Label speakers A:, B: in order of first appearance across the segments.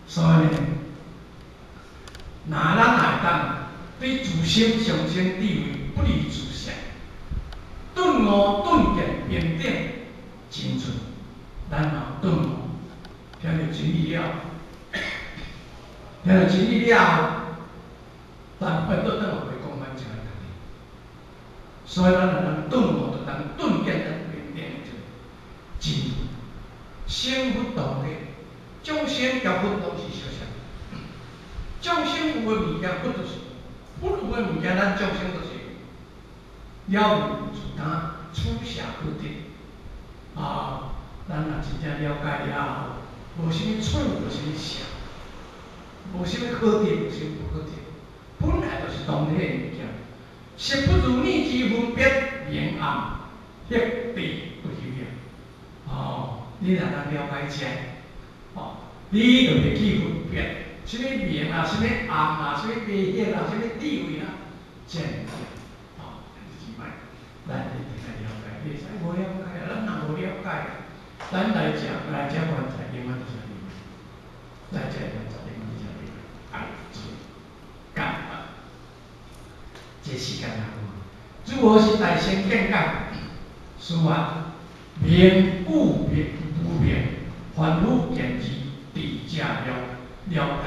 A: 所以呢，那咱来当对自身上升地位不离自信，顿悟顿见平等真纯，咱若顿悟，听到真理了，听到真理了，咱反倒倒来讲咱正个道理。所以咱若能顿悟，就能顿见咱平等真纯。生佛道理，众生甲佛都是相像。众生有诶物件，佛就是；佛有诶物件，咱众生就是。了悟自当取舍可得。咱若真正了解了后，无啥物错，无啥物舍，无啥物可得，无啥物不可得，本来就是同体诶物件。实不如逆之分别明暗，迄地不虚名。你若能了解这，你就袂去分别。什么明啊，什么暗啊，什么白黑啊，什么地位啊，这物件，就是卖，咱一定来了解。袂使无了解啊，咱若无了解，咱来这原则永远就是对的，来这原则永远就是对的，爱做干啊，这时间来看，如何是大乘见解？是话明故明不明，凡夫见之，地者了达。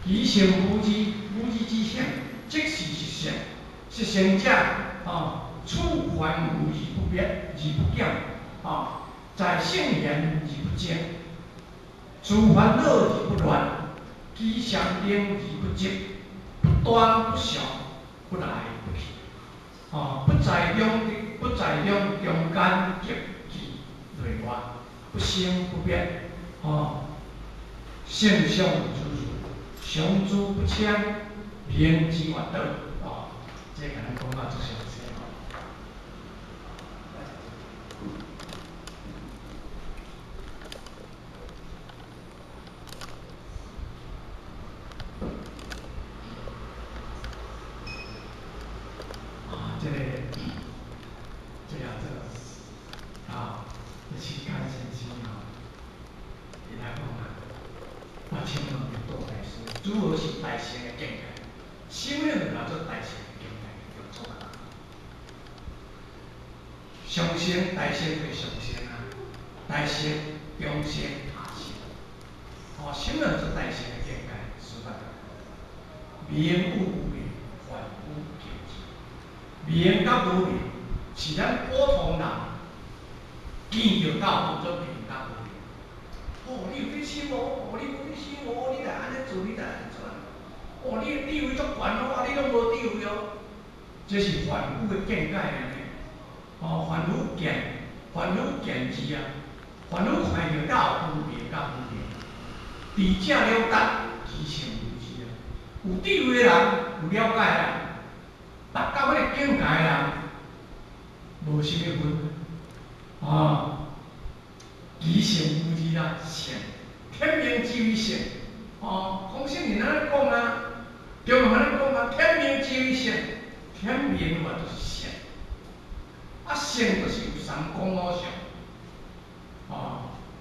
A: 其性无知，无知之性，即是实相。实相者，处凡夫而不灭，而不减，在圣言而不精，除烦恼而不乱，其相应而不急，不断不消，不来不去。不在中间极其内外，不生不灭。性相自如，相诸不迁，明之外道。这个咱讲到足详细。这期刊先生伊来讲啊，请问多大师，如何是大乘的境界？什么叫做大乘的境界？叫做上乘、大乘对上乘啊，大乘、中乘、下乘。什么叫做大乘的境界？是吧？明有无明，凡夫见之。明甲无明是咱普通人见着到当做明甲无明。你有去信无？你有去信无？你来安尼做，你来安尼做。你的地位足悬哦，你拢无地位哦。这是凡夫的见解安尼。凡夫见智啊，凡夫看着到分别甲无明，智者了达，其性无知啊。有地位的人，有了解的人，达到迄个境界的人，无啥物分。其性无知啊，性天命之为性。空性人安尼讲啊，中文安尼讲啊，天命之为性，天命嘛就是性。性就是有三公五常。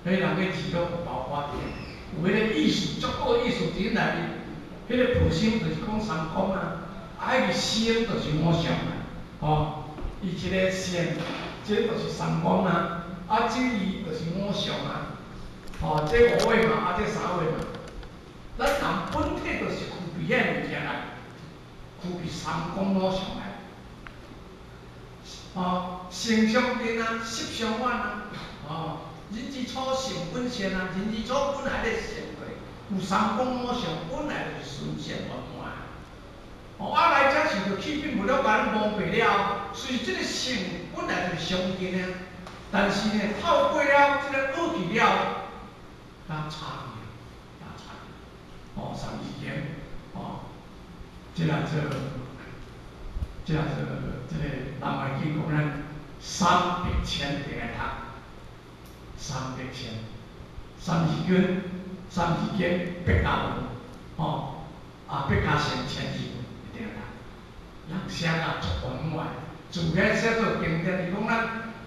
A: 迄人个字都包括着，有迄个意思，足够意思伫内面。迄个普心就是讲三公啊，迄个性就是五常啊。伊一个性，这就是三公啊。这伊就是五常啊。这五位嘛，这三位嘛。咱人本体就是具备遐物件来，具备三公五常来。性相近啊，习相远啊。人之初，性本善啊，人之初本来咧善过，有三公五常，本来就是纯善圆满。来遮是着起并不了解，蒙蔽了。虽这个性本来就是相近啊，但是呢，透过了这个恶去了，它差异，三字经，这个南怀瑾讲咱三百千定来读，三百千，三字经百家文，百家姓千字文一定读。人写啊足圆满，自己写作经典，伊讲咱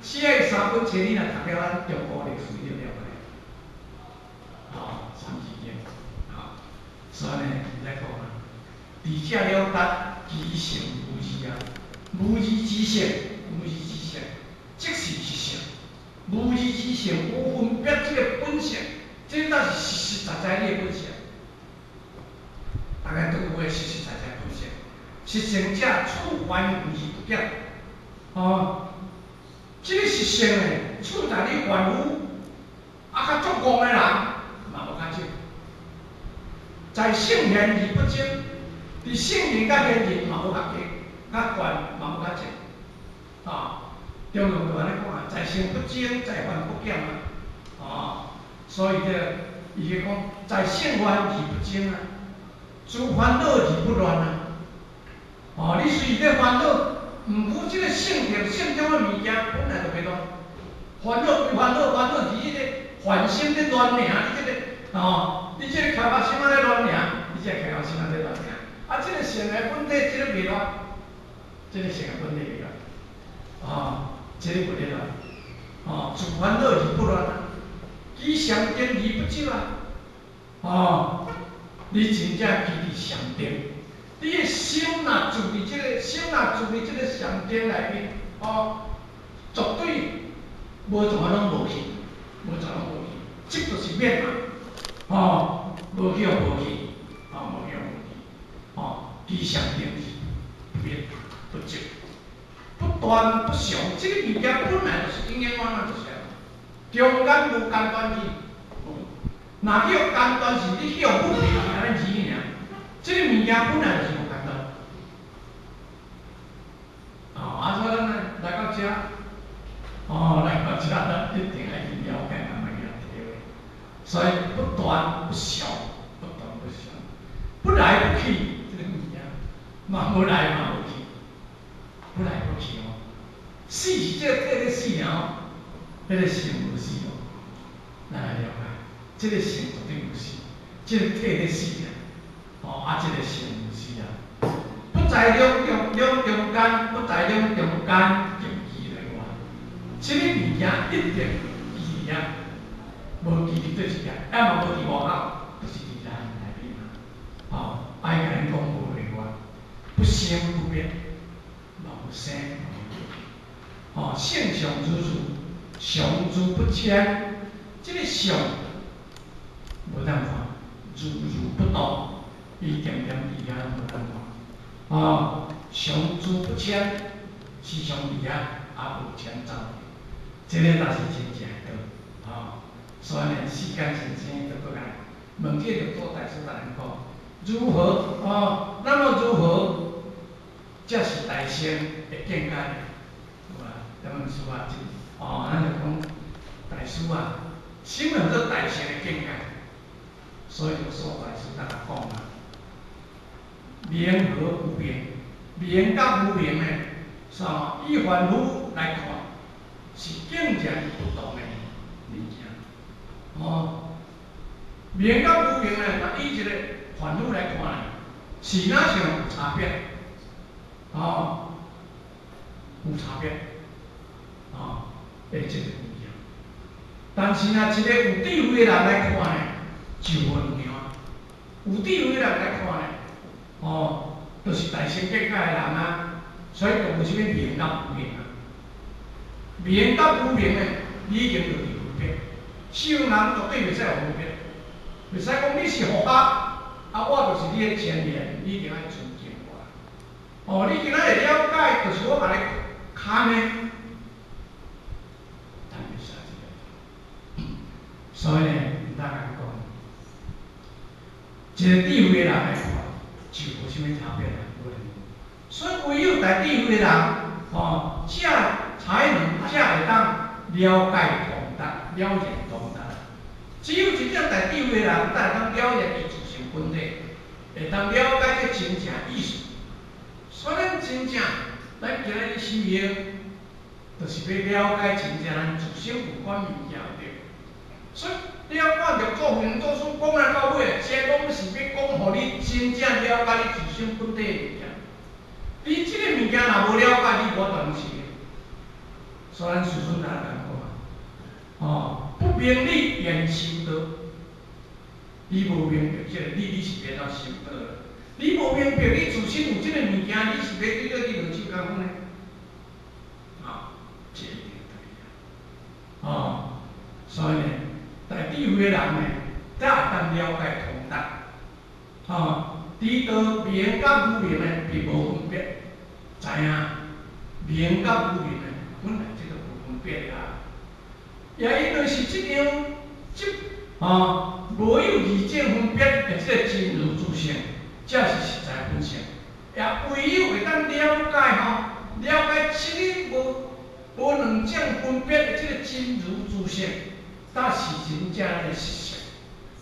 A: 写3本册，你若读了咱中国历史就了解。三字经，而且了达其性无疑啊，无疑之性，无疑之性，即是其性。无疑之性有分别即个本性，这才是实实在在你的本性。大家都有诶实实在在本性。实性者，处凡无而不减。哦，即个实性诶，处在你凡夫较足戆诶人，嘛无较少。在圣贤而不精，伫圣贤甲贤人嘛无较较悬，嘛无较济。中庸就安尼讲啊，在圣不精，在凡不减啊。所以伊个讲，在圣凡而不精啊，诸烦恼而不乱啊。你虽然在烦恼，毋过即个性定性中的物件本来就袂乱。烦恼归烦恼，烦恼是迄个烦心在乱尔，你即个你即个开发心仔在乱尔，你即个开发心仔在乱尔。即个性的本体，即个袂乱，即个性的本体袂乱。即个袂乱。诸烦恼而不乱其上定而不少你真正记伫上定，你的心若住伫即个心若住伫即个上定内面，绝对无怎啊拢无去，无怎拢无去，即就是灭嘛，无去就无去，无去就无去，其上定而不灭不寂，不断不详，即个物件本来就是永远就是。中间无间断去，若叫间断是你叫不平安尼字尔。即个物件本来就是无间断。所以咱来到遮，来到遮，咱一定要去了解，慢慢去体会。所以不断不休，不断不休，不来不去，这个物件，嘛无来嘛无去，不来不去死是这个体咧死迄个性无死咱来了解，这个性绝对无死，这个体咧死这个性无死不在中间，不在中间竞技来话，这个物件一定是无记伫对一件，嘛无伫外口，就是伫咱内面爱甲咱讲无例外，不生不灭，无生无灭。性上如如。常住不迁，这个常无办法，如如不动，伊点点伫遐无办法。常住不迁，时常伫遐也无迁走，这个才是真正道。所以呢，世间先生就过来问这个做大师大人讲，如何那么如何，才是大圣的境界？有啊，咱们说啊，咱就讲大师什么叫大圣的境界？所以就说大师大家讲明和无明，明甲无明呢，以凡夫来看，是境界不同的物件。明甲无明呢，若以一个凡夫来看呢，是哪上有差别？有差别。这个不一样。但是若一个有智慧的人来看呢，就无一样。有智慧的人来看呢，就是大乘境界的人所以就有啥物明甲无明明甲无明呢，已经就是分别。世人绝对袂使有分别，袂使讲你是佛法，我就是你的前缘，你一定要尊敬我。你今仔会了解，就是我甲你看呢。所以呢，咱来讲，一个智慧的人来看，就无啥物差别无所以唯有大智慧的人，才会当了解通达，了解通达。只有真正大智慧的人，才会当了解伊自性本体，会当了解这真正意思。所以咱真正，咱今日修行，就是要了解真正咱自性有关物件对。所以你要看着做人做事讲来到尾，先讲是要讲，互你真正了解你自身本体的物件。你即个物件若无了解，你无断是。所以咱师尊哪讲不明理言修道，你无明白即个理，你是变到修道了。你无明白你自身有即个物件，你是要对着你落手干呢？啊，这一定对啊。所以呢，大智慧的人呢，才会当了解通达。知道名甲无名呢，并无分别，知影名甲无名呢，本来这个无分别啊。也因为是这样，无有二种分别的这个真如自性，才是实在本性。也唯有会当了解了解这个无两种分别的这个真如自性，才是真正的实相，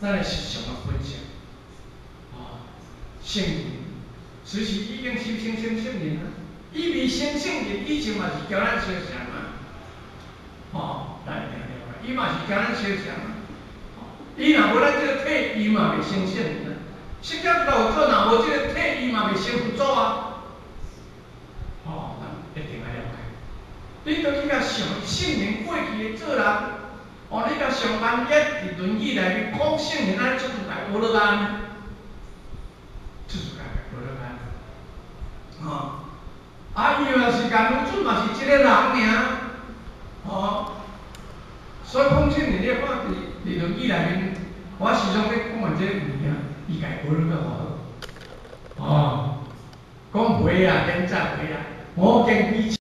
A: 咱的实相的本性。圣人，随时已经修成圣人啊！伊未成圣人以前嘛是叫咱修成嘛，咱一定了解，伊嘛是叫咱修成嘛。伊若无咱这个体，伊嘛未成圣人啊。释迦牟尼佛若无这个体，伊嘛未成佛祖啊。咱一定要了解。你著去甲上圣人过去的做人，你甲上万业伫轮椅内面讲圣人安尼做出来，无落安。做出来无落安。伊若是干如准嘛是一个人尔，所以讲圣人你看伫轮椅内面，我时常咧讲这个物件，伊家无落个好，讲袂啊，免则袂啊，我经比。